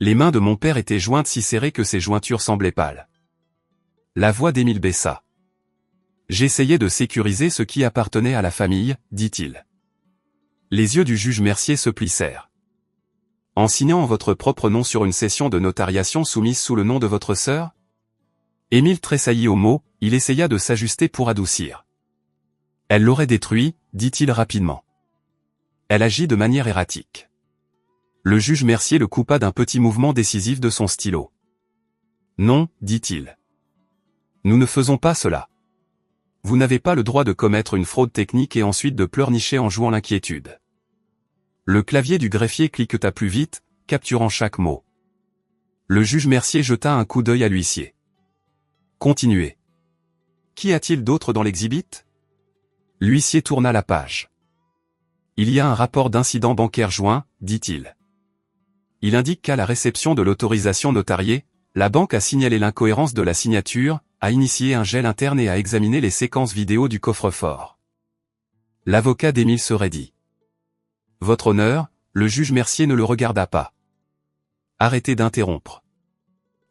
Les mains de mon père étaient jointes si serrées que ses jointures semblaient pâles. La voix d'Émile baissa. J'essayais de sécuriser ce qui appartenait à la famille, dit-il. Les yeux du juge Mercier se plissèrent. En signant en votre propre nom sur une cession de notariation soumise sous le nom de votre sœur? Émile tressaillit au mot, il essaya de s'ajuster pour adoucir. Elle l'aurait détruit, dit-il rapidement. Elle agit de manière erratique. Le juge Mercier le coupa d'un petit mouvement décisif de son stylo. Non, dit-il. Nous ne faisons pas cela. Vous n'avez pas le droit de commettre une fraude technique et ensuite de pleurnicher en jouant l'inquiétude. Le clavier du greffier cliqueta plus vite, capturant chaque mot. Le juge Mercier jeta un coup d'œil à l'huissier. Continuez. Qu'y a-t-il d'autre dans l'exhibit? L'huissier tourna la page. Il y a un rapport d'incident bancaire joint, dit-il. Il indique qu'à la réception de l'autorisation notariée, la banque a signalé l'incohérence de la signature, a initié un gel interne et a examiné les séquences vidéo du coffre-fort. L'avocat d'Émile se raidit. Votre honneur, le juge Mercier ne le regarda pas. Arrêtez d'interrompre.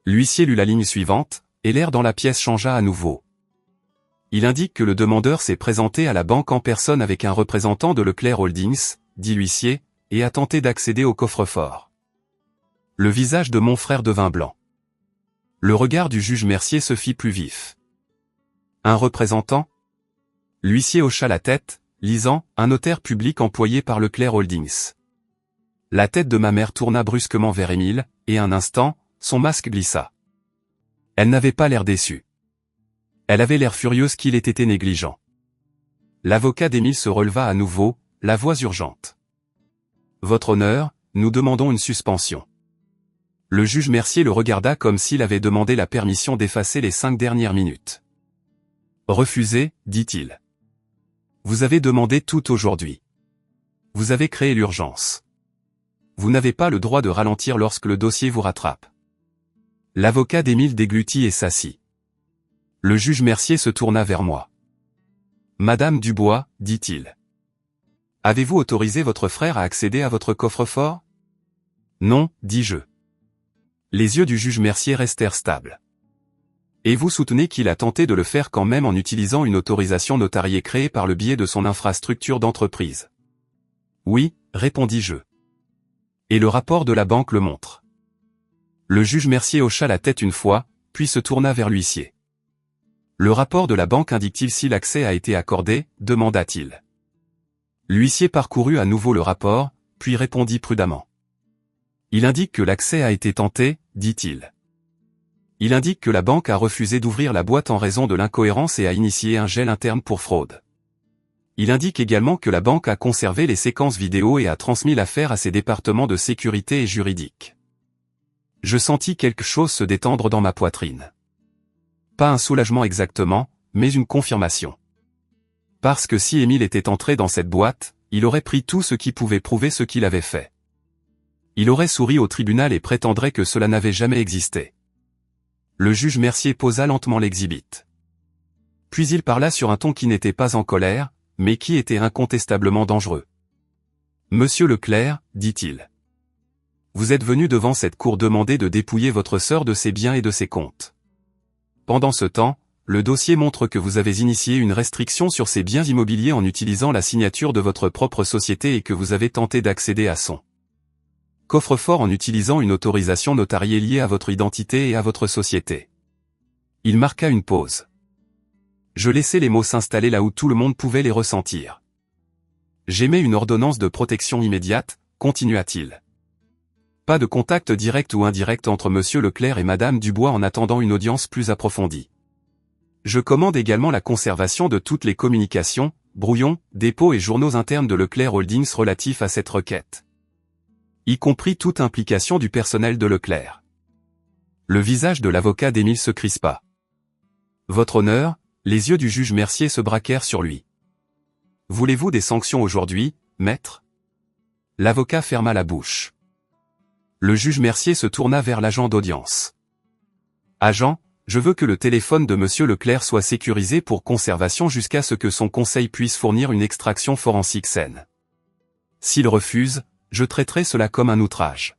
L'huissier lut la ligne suivante, et l'air dans la pièce changea à nouveau. Il indique que le demandeur s'est présenté à la banque en personne avec un représentant de Leclerc Holdings, dit l'huissier, et a tenté d'accéder au coffre-fort. Le visage de mon frère devint blanc. Le regard du juge Mercier se fit plus vif. Un représentant? L'huissier hocha la tête, lisant « Un notaire public employé par Leclerc Holdings ». La tête de ma mère tourna brusquement vers Émile, et un instant, son masque glissa. Elle n'avait pas l'air déçue. Elle avait l'air furieuse qu'il ait été négligent. L'avocat d'Émile se releva à nouveau, la voix urgente. Votre honneur, nous demandons une suspension. Le juge Mercier le regarda comme s'il avait demandé la permission d'effacer les 5 dernières minutes. Refusé, dit-il. Vous avez demandé tout aujourd'hui. Vous avez créé l'urgence. Vous n'avez pas le droit de ralentir lorsque le dossier vous rattrape. L'avocat d'Émile déglutit et s'assit. Le juge Mercier se tourna vers moi. Madame Dubois, dit-il. Avez-vous autorisé votre frère à accéder à votre coffre-fort? Non, dis-je. Les yeux du juge Mercier restèrent stables. Et vous soutenez qu'il a tenté de le faire quand même en utilisant une autorisation notariée créée par le biais de son infrastructure d'entreprise? Oui, répondis-je. Et le rapport de la banque le montre. Le juge Mercier hocha la tête une fois, puis se tourna vers l'huissier. Le rapport de la banque indique-t-il si l'accès a été accordé, demanda-t-il. L'huissier parcourut à nouveau le rapport, puis répondit prudemment. Il indique que l'accès a été tenté, dit-il. Il indique que la banque a refusé d'ouvrir la boîte en raison de l'incohérence et a initié un gel interne pour fraude. Il indique également que la banque a conservé les séquences vidéo et a transmis l'affaire à ses départements de sécurité et juridique. Je sentis quelque chose se détendre dans ma poitrine. Pas un soulagement exactement, mais une confirmation. Parce que si Émile était entré dans cette boîte, il aurait pris tout ce qui pouvait prouver ce qu'il avait fait. Il aurait souri au tribunal et prétendrait que cela n'avait jamais existé. Le juge Mercier posa lentement l'exhibit. Puis il parla sur un ton qui n'était pas en colère, mais qui était incontestablement dangereux. Monsieur Leclerc, dit-il. Vous êtes venu devant cette cour demander de dépouiller votre sœur de ses biens et de ses comptes. Pendant ce temps, le dossier montre que vous avez initié une restriction sur ses biens immobiliers en utilisant la signature de votre propre société et que vous avez tenté d'accéder à son coffre-fort en utilisant une autorisation notariée liée à votre identité et à votre société. Il marqua une pause. Je laissai les mots s'installer là où tout le monde pouvait les ressentir. J'émets une ordonnance de protection immédiate, continua-t-il. Pas de contact direct ou indirect entre Monsieur Leclerc et Madame Dubois en attendant une audience plus approfondie. Je commande également la conservation de toutes les communications, brouillons, dépôts et journaux internes de Leclerc Holdings relatifs à cette requête. Y compris toute implication du personnel de Leclerc. Le visage de l'avocat d'Émile se crispa. Votre honneur, les yeux du juge Mercier se braquèrent sur lui. Voulez-vous des sanctions aujourd'hui, maître? L'avocat ferma la bouche. Le juge Mercier se tourna vers l'agent d'audience. Agent, je veux que le téléphone de Monsieur Leclerc soit sécurisé pour conservation jusqu'à ce que son conseil puisse fournir une extraction forensique saine. S'il refuse, je traiterai cela comme un outrage.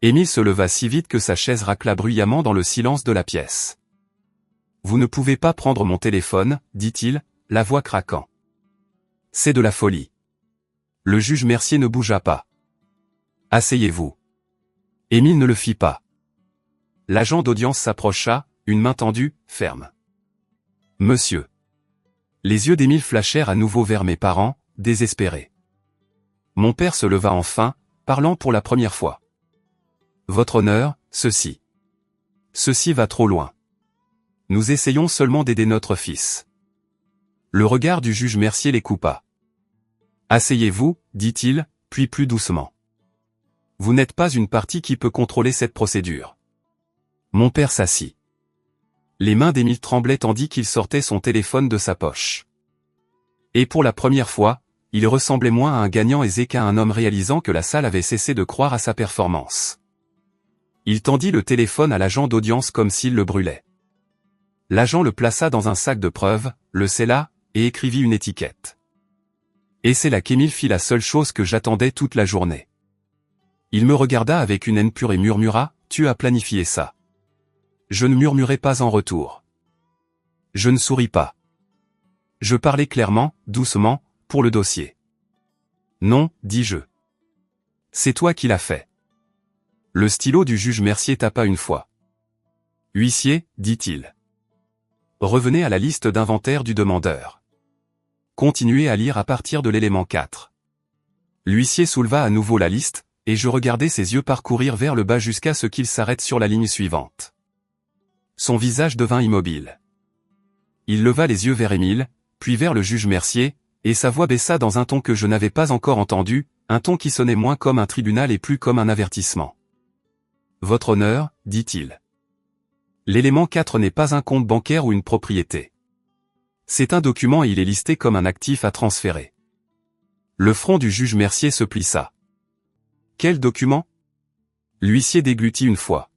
Émile se leva si vite que sa chaise racla bruyamment dans le silence de la pièce. Vous ne pouvez pas prendre mon téléphone, dit-il, la voix craquant. C'est de la folie. Le juge Mercier ne bougea pas. Asseyez-vous. Émile ne le fit pas. L'agent d'audience s'approcha, une main tendue, ferme. Monsieur. Les yeux d'Émile flashèrent à nouveau vers mes parents, désespérés. Mon père se leva enfin, parlant pour la première fois. Votre honneur, ceci va trop loin. Nous essayons seulement d'aider notre fils. Le regard du juge Mercier les coupa. Asseyez-vous, dit-il, puis plus doucement. Vous n'êtes pas une partie qui peut contrôler cette procédure. Mon père s'assit. Les mains d'Émile tremblaient tandis qu'il sortait son téléphone de sa poche. Et pour la première fois, il ressemblait moins à un gagnant aisé qu'à un homme réalisant que la salle avait cessé de croire à sa performance. Il tendit le téléphone à l'agent d'audience comme s'il le brûlait. L'agent le plaça dans un sac de preuves, le scella, et écrivit une étiquette. Et c'est là qu'Émile fit la seule chose que j'attendais toute la journée. Il me regarda avec une haine pure et murmura, « Tu as planifié ça. » Je ne murmurai pas en retour. Je ne souris pas. Je parlais clairement, doucement, pour le dossier. Non, dis-je. C'est toi qui l'as fait. Le stylo du juge Mercier tapa une fois. Huissier, dit-il. Revenez à la liste d'inventaire du demandeur. Continuez à lire à partir de l'élément 4. L'huissier souleva à nouveau la liste, et je regardai ses yeux parcourir vers le bas jusqu'à ce qu'il s'arrête sur la ligne suivante. Son visage devint immobile. Il leva les yeux vers Émile, puis vers le juge Mercier, et sa voix baissa dans un ton que je n'avais pas encore entendu, un ton qui sonnait moins comme un tribunal et plus comme un avertissement. Votre honneur, dit-il. L'élément 4 n'est pas un compte bancaire ou une propriété. C'est un document et il est listé comme un actif à transférer. Le front du juge Mercier se plissa. Quel document? L'huissier déglutit une fois.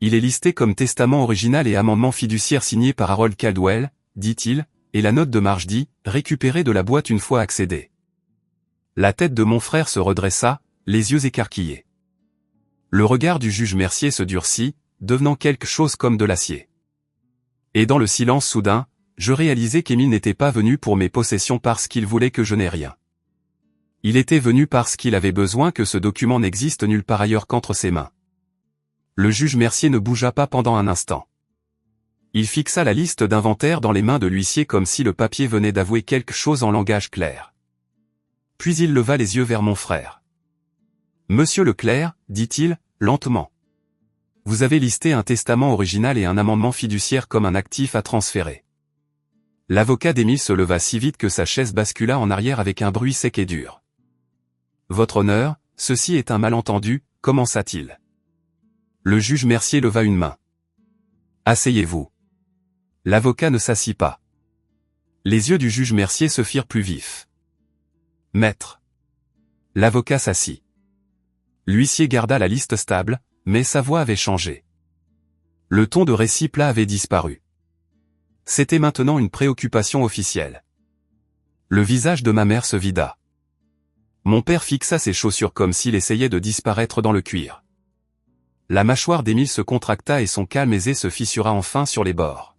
Il est listé comme testament original et amendement fiduciaire signé par Harold Caldwell, dit-il, et la note de marge dit, récupérée de la boîte une fois accédée. La tête de mon frère se redressa, les yeux écarquillés. Le regard du juge Mercier se durcit, devenant quelque chose comme de l'acier. Et dans le silence soudain, je réalisai qu'Émile n'était pas venu pour mes possessions parce qu'il voulait que je n'aie rien. Il était venu parce qu'il avait besoin que ce document n'existe nulle part ailleurs qu'entre ses mains. Le juge Mercier ne bougea pas pendant un instant. Il fixa la liste d'inventaire dans les mains de l'huissier comme si le papier venait d'avouer quelque chose en langage clair. Puis il leva les yeux vers mon frère. « Monsieur Leclerc, dit-il, lentement. Vous avez listé un testament original et un amendement fiduciaire comme un actif à transférer. » L'avocat d'Émile se leva si vite que sa chaise bascula en arrière avec un bruit sec et dur. « Votre honneur, ceci est un malentendu, commença-t-il. Le juge Mercier leva une main. « Asseyez-vous. » L'avocat ne s'assit pas. Les yeux du juge Mercier se firent plus vifs. « Maître. » L'avocat s'assit. L'huissier garda la liste stable, mais sa voix avait changé. Le ton de récit plat avait disparu. C'était maintenant une préoccupation officielle. Le visage de ma mère se vida. Mon père fixa ses chaussures comme s'il essayait de disparaître dans le cuir. La mâchoire d'Émile se contracta et son calme aisé se fissura enfin sur les bords.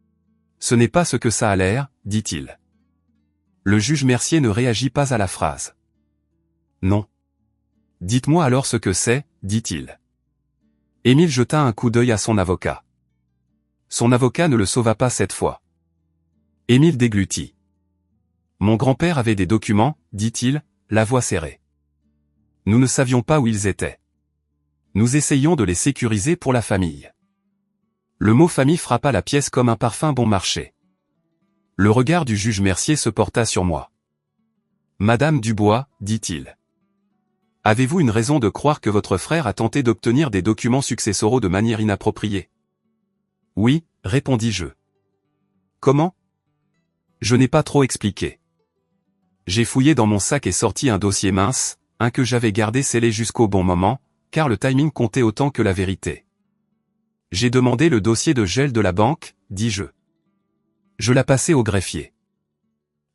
« Ce n'est pas ce que ça a l'air, dit-il. » Le juge Mercier ne réagit pas à la phrase. « Non. »« Dites-moi alors ce que c'est, dit-il. » Émile jeta un coup d'œil à son avocat. Son avocat ne le sauva pas cette fois. Émile déglutit. « Mon grand-père avait des documents, dit-il, la voix serrée. Nous ne savions pas où ils étaient. Nous essayions de les sécuriser pour la famille. » Le mot famille frappa la pièce comme un parfum bon marché. Le regard du juge Mercier se porta sur moi. « Madame Dubois, dit-il. Avez-vous une raison de croire que votre frère a tenté d'obtenir des documents successoraux de manière inappropriée? » Oui, répondis-je. Comment? Je n'ai pas trop expliqué. J'ai fouillé dans mon sac et sorti un dossier mince, un que j'avais gardé scellé jusqu'au bon moment, car le timing comptait autant que la vérité. J'ai demandé le dossier de gel de la banque, dis-je. Je la passai au greffier.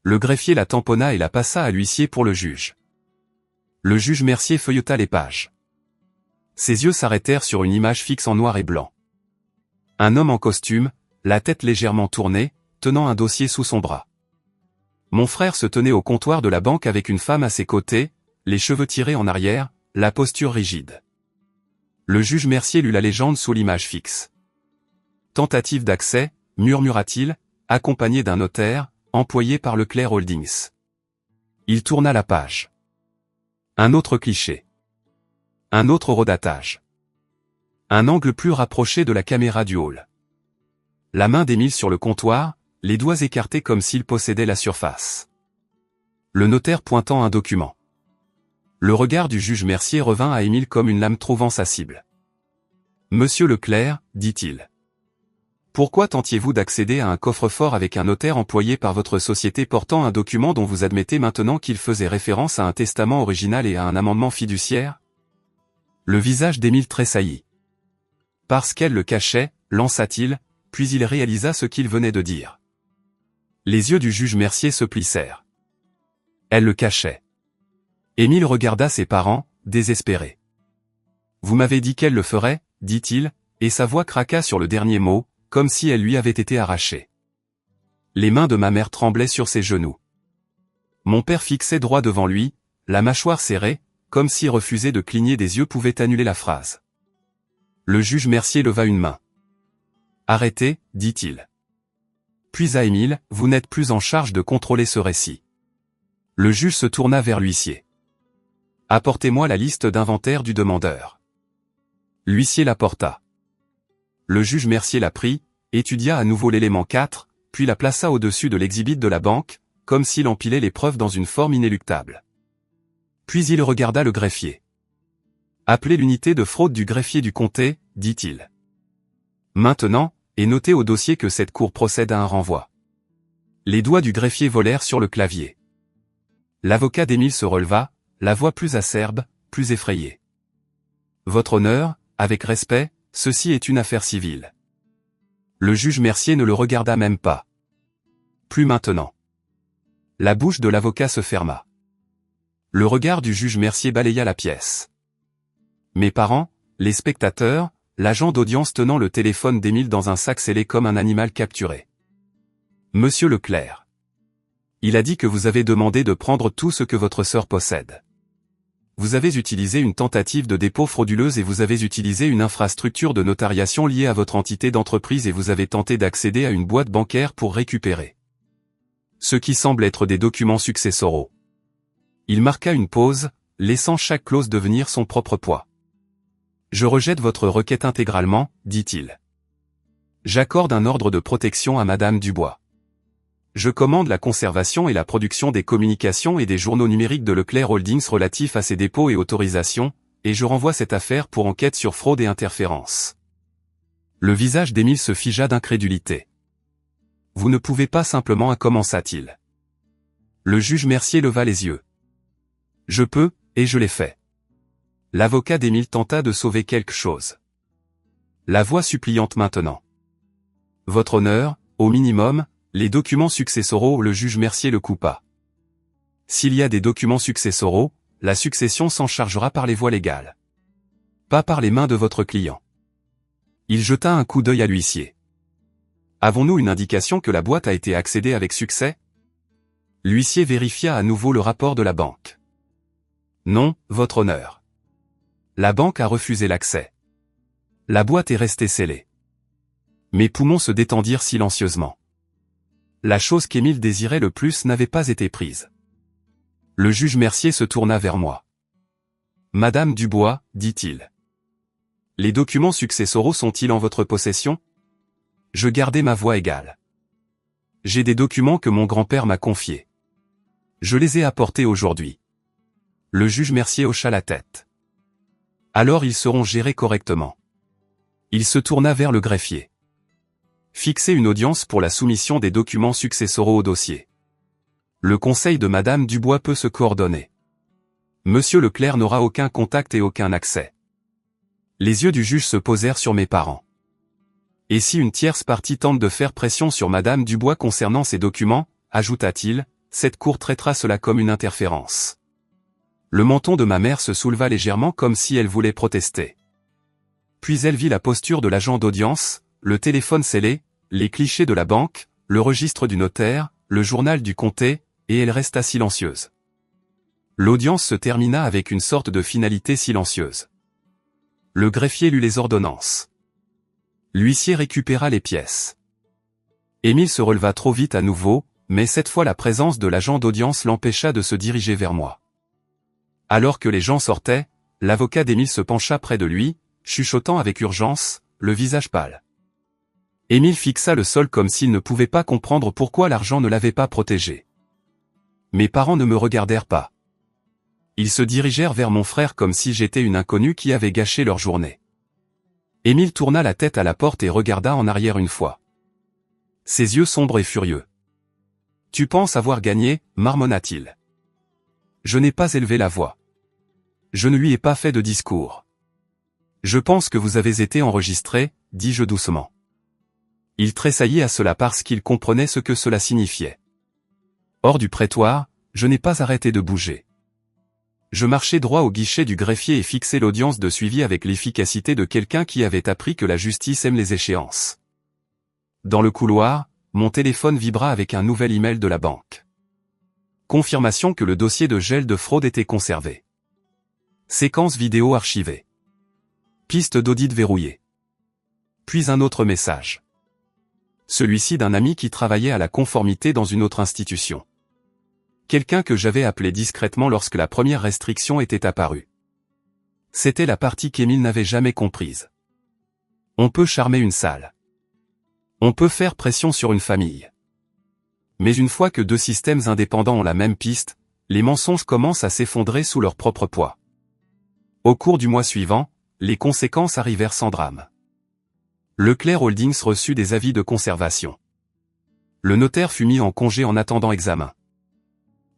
Le greffier la tamponna et la passa à l'huissier pour le juge. Le juge Mercier feuilleta les pages. Ses yeux s'arrêtèrent sur une image fixe en noir et blanc. Un homme en costume, la tête légèrement tournée, tenant un dossier sous son bras. Mon frère se tenait au comptoir de la banque avec une femme à ses côtés, les cheveux tirés en arrière, la posture rigide. Le juge Mercier lut la légende sous l'image fixe. Tentative d'accès, murmura-t-il, accompagné d'un notaire, employé par Leclerc Holdings. Il tourna la page. Un autre cliché. Un autre redatage. Un angle plus rapproché de la caméra du hall. La main d'Émile sur le comptoir, les doigts écartés comme s'il possédait la surface. Le notaire pointant un document. Le regard du juge Mercier revint à Émile comme une lame trouvant sa cible. « Monsieur Leclerc, dit-il. Pourquoi tentiez-vous d'accéder à un coffre-fort avec un notaire employé par votre société portant un document dont vous admettez maintenant qu'il faisait référence à un testament original et à un amendement fiduciaire ?» Le visage d'Émile tressaillit. « Parce qu'elle le cachait, lança-t-il, puis il réalisa ce qu'il venait de dire. Les yeux du juge Mercier se plissèrent. Elle le cachait. Émile regarda ses parents, désespéré. « Vous m'avez dit qu'elle le ferait, dit-il, et sa voix craqua sur le dernier mot, comme si elle lui avait été arrachée. Les mains de ma mère tremblaient sur ses genoux. Mon père fixait droit devant lui, la mâchoire serrée, comme si refuser de cligner des yeux pouvait annuler la phrase. Le juge Mercier leva une main. « Arrêtez, dit-il. Puis à Émile, vous n'êtes plus en charge de contrôler ce récit. » Le juge se tourna vers l'huissier. « Apportez-moi la liste d'inventaire du demandeur. » L'huissier l'apporta. Le juge Mercier la prit, étudia à nouveau l'élément 4, puis la plaça au-dessus de l'exhibit de la banque, comme s'il empilait les preuves dans une forme inéluctable. Puis il regarda le greffier. « Appelez l'unité de fraude du greffier du comté, dit-il. Maintenant, et notez au dossier que cette cour procède à un renvoi. » Les doigts du greffier volèrent sur le clavier. L'avocat d'Émile se releva, la voix plus acerbe, plus effrayée. « Votre honneur, avec respect, ceci est une affaire civile. » Le juge Mercier ne le regarda même pas. Plus maintenant. La bouche de l'avocat se ferma. Le regard du juge Mercier balaya la pièce. Mes parents, les spectateurs, l'agent d'audience tenant le téléphone d'Émile dans un sac scellé comme un animal capturé. « Monsieur Leclerc. Il a dit que vous avez demandé de prendre tout ce que votre sœur possède. Vous avez utilisé une tentative de dépôt frauduleuse et vous avez utilisé une infrastructure de notariation liée à votre entité d'entreprise et vous avez tenté d'accéder à une boîte bancaire pour récupérer ce qui semble être des documents successoraux. » Il marqua une pause, laissant chaque clause devenir son propre poids. « Je rejette votre requête intégralement, dit-il. J'accorde un ordre de protection à Madame Dubois. Je commande la conservation et la production des communications et des journaux numériques de Leclerc Holdings relatifs à ces dépôts et autorisations, et je renvoie cette affaire pour enquête sur fraude et interférence. » Le visage d'Émile se figea d'incrédulité. « Vous ne pouvez pas simplement, commença-t-il. Le juge Mercier leva les yeux. « Je peux, et je l'ai fait. » L'avocat d'Émile tenta de sauver quelque chose. La voix suppliante maintenant. « Votre honneur, au minimum, les documents successoraux. » Le juge Mercier le coupa. « S'il y a des documents successoraux, la succession s'en chargera par les voies légales. Pas par les mains de votre client. » Il jeta un coup d'œil à l'huissier. « Avons-nous une indication que la boîte a été accédée avec succès ?» L'huissier vérifia à nouveau le rapport de la banque. « Non, votre honneur. La banque a refusé l'accès. La boîte est restée scellée. » Mes poumons se détendirent silencieusement. La chose qu'Émile désirait le plus n'avait pas été prise. Le juge Mercier se tourna vers moi. « Madame Dubois, dit-il. Les documents successoraux sont-ils en votre possession ?» Je gardai ma voix égale. « J'ai des documents que mon grand-père m'a confiés. Je les ai apportés aujourd'hui. » Le juge Mercier hocha la tête. « Alors ils seront gérés correctement. » Il se tourna vers le greffier. « Fixez une audience pour la soumission des documents successoraux au dossier. Le conseil de Madame Dubois peut se coordonner. Monsieur Leclerc n'aura aucun contact et aucun accès. Les yeux du juge se posèrent sur mes parents. Et si une tierce partie tente de faire pression sur Madame Dubois concernant ces documents, ajouta-t-il, cette cour traitera cela comme une interférence. Le menton de ma mère se souleva légèrement comme si elle voulait protester. Puis elle vit la posture de l'agent d'audience, le téléphone scellé, les clichés de la banque, le registre du notaire, le journal du comté, et elle resta silencieuse. L'audience se termina avec une sorte de finalité silencieuse. Le greffier lut les ordonnances. L'huissier récupéra les pièces. Émile se releva trop vite à nouveau, mais cette fois la présence de l'agent d'audience l'empêcha de se diriger vers moi. Alors que les gens sortaient, l'avocat d'Émile se pencha près de lui, chuchotant avec urgence, le visage pâle. Émile fixa le sol comme s'il ne pouvait pas comprendre pourquoi l'argent ne l'avait pas protégé. Mes parents ne me regardèrent pas. Ils se dirigèrent vers mon frère comme si j'étais une inconnue qui avait gâché leur journée. Émile tourna la tête à la porte et regarda en arrière une fois. Ses yeux sombres et furieux. « Tu penses avoir gagné » marmonna-t-il. Je n'ai pas élevé la voix. Je ne lui ai pas fait de discours. Je pense que vous avez été enregistré, dis-je doucement. Il tressaillit à cela parce qu'il comprenait ce que cela signifiait. Hors du prétoire, je n'ai pas arrêté de bouger. Je marchai droit au guichet du greffier et fixai l'audience de suivi avec l'efficacité de quelqu'un qui avait appris que la justice aime les échéances. Dans le couloir, mon téléphone vibra avec un nouvel email de la banque. Confirmation que le dossier de gel de fraude était conservé. Séquence vidéo archivée. Piste d'audit verrouillée. Puis un autre message. Celui-ci d'un ami qui travaillait à la conformité dans une autre institution. Quelqu'un que j'avais appelé discrètement lorsque la première restriction était apparue. C'était la partie qu'Émile n'avait jamais comprise. On peut charmer une salle. On peut faire pression sur une famille. Mais une fois que deux systèmes indépendants ont la même piste, les mensonges commencent à s'effondrer sous leur propre poids. Au cours du mois suivant, les conséquences arrivèrent sans drame. Leclerc Holdings reçut des avis de conservation. Le notaire fut mis en congé en attendant examen.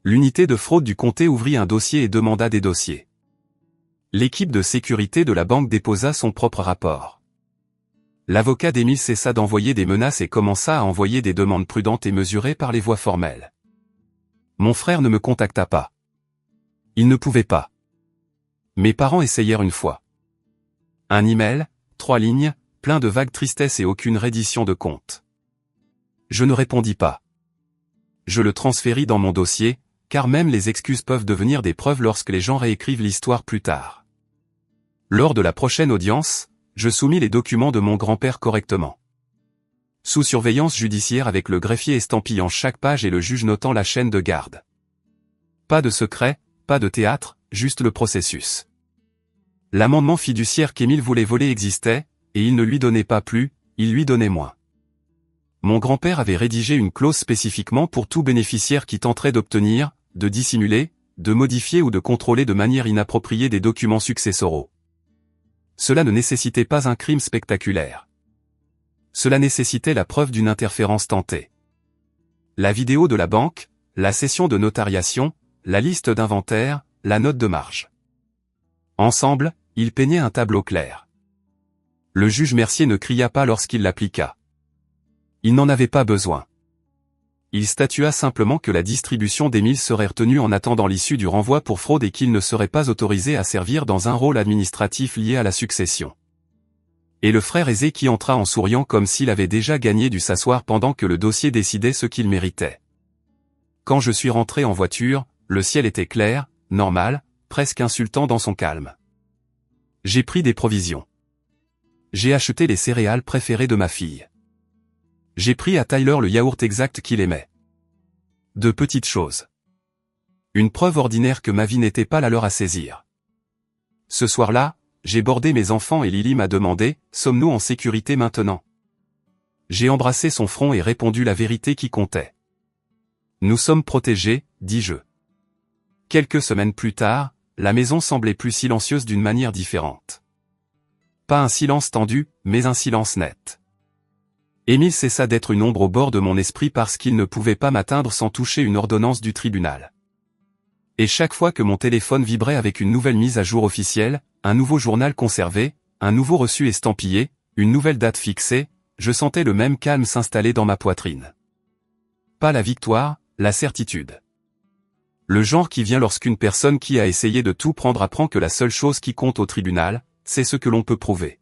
L'unité de fraude du comté ouvrit un dossier et demanda des dossiers. L'équipe de sécurité de la banque déposa son propre rapport. L'avocat d'Émile cessa d'envoyer des menaces et commença à envoyer des demandes prudentes et mesurées par les voies formelles. Mon frère ne me contacta pas. Il ne pouvait pas. Mes parents essayèrent une fois. Un email, 3 lignes, plein de vagues tristesse et aucune reddition de compte. Je ne répondis pas. Je le transféris dans mon dossier, car même les excuses peuvent devenir des preuves lorsque les gens réécrivent l'histoire plus tard. Lors de la prochaine audience, je soumis les documents de mon grand-père correctement. Sous surveillance judiciaire avec le greffier estampillant chaque page et le juge notant la chaîne de garde. Pas de secret, pas de théâtre, juste le processus. L'amendement fiduciaire qu'Émile voulait voler existait, et il ne lui donnait pas plus, il lui donnait moins. Mon grand-père avait rédigé une clause spécifiquement pour tout bénéficiaire qui tenterait d'obtenir, de dissimuler, de modifier ou de contrôler de manière inappropriée des documents successoraux. Cela ne nécessitait pas un crime spectaculaire. Cela nécessitait la preuve d'une interférence tentée. La vidéo de la banque, la session de notariation, la liste d'inventaire, la note de marge. Ensemble, ils peignaient un tableau clair. Le juge Mercier ne cria pas lorsqu'il l'appliqua. Il n'en avait pas besoin. Il statua simplement que la distribution d'Émile serait retenue en attendant l'issue du renvoi pour fraude et qu'il ne serait pas autorisé à servir dans un rôle administratif lié à la succession. Et le frère aisé qui entra en souriant comme s'il avait déjà gagné dut s'asseoir pendant que le dossier décidait ce qu'il méritait. Quand je suis rentré en voiture, le ciel était clair, normal, presque insultant dans son calme. J'ai pris des provisions. J'ai acheté les céréales préférées de ma fille. J'ai pris à Tyler le yaourt exact qu'il aimait. De petites choses. Une preuve ordinaire que ma vie n'était pas la leur à saisir. Ce soir-là, j'ai bordé mes enfants et Lily m'a demandé, sommes-nous en sécurité maintenant? J'ai embrassé son front et répondu la vérité qui comptait. Nous sommes protégés, dis-je. Quelques semaines plus tard, la maison semblait plus silencieuse d'une manière différente. Pas un silence tendu, mais un silence net. Émile cessa d'être une ombre au bord de mon esprit parce qu'il ne pouvait pas m'atteindre sans toucher une ordonnance du tribunal. Et chaque fois que mon téléphone vibrait avec une nouvelle mise à jour officielle, un nouveau journal conservé, un nouveau reçu estampillé, une nouvelle date fixée, je sentais le même calme s'installer dans ma poitrine. Pas la victoire, la certitude. Le genre qui vient lorsqu'une personne qui a essayé de tout prendre apprend que la seule chose qui compte au tribunal, c'est ce que l'on peut prouver.